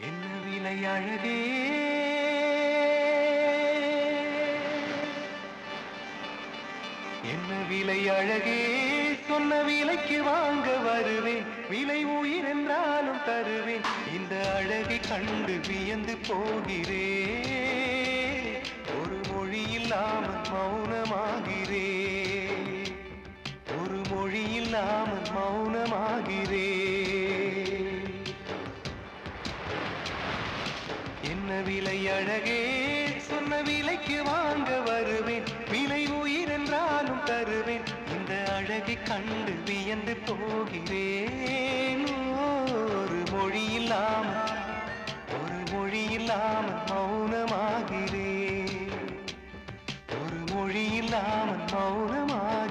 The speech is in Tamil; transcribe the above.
என்ன விலை அழகே என்ன விலை அழகே சொன்ன விலைக்கு வாங்க வருவேன் விலை உயிர் என்றாலும் தருவேன் இந்த அழகை கண்டு வியந்து போகிறேன் ஒரு மொழி இல்லாமல் மௌனமாகிறேன் ஒரு மொழி இல்லாமல் மௌனமாகிறேன் என்ன விலை அழகே சொன்ன விலைக்கு வாங்க வருவேன் விலை உயிர் என்றாலும் தருவேன் இந்த அழகை கண்டு வியந்து போகிறேன் ஒரு மொழி இல்லாமல் மௌனமாகிறேன் ஒரு மொழி இல்லாமல் மௌனமாகிறேன்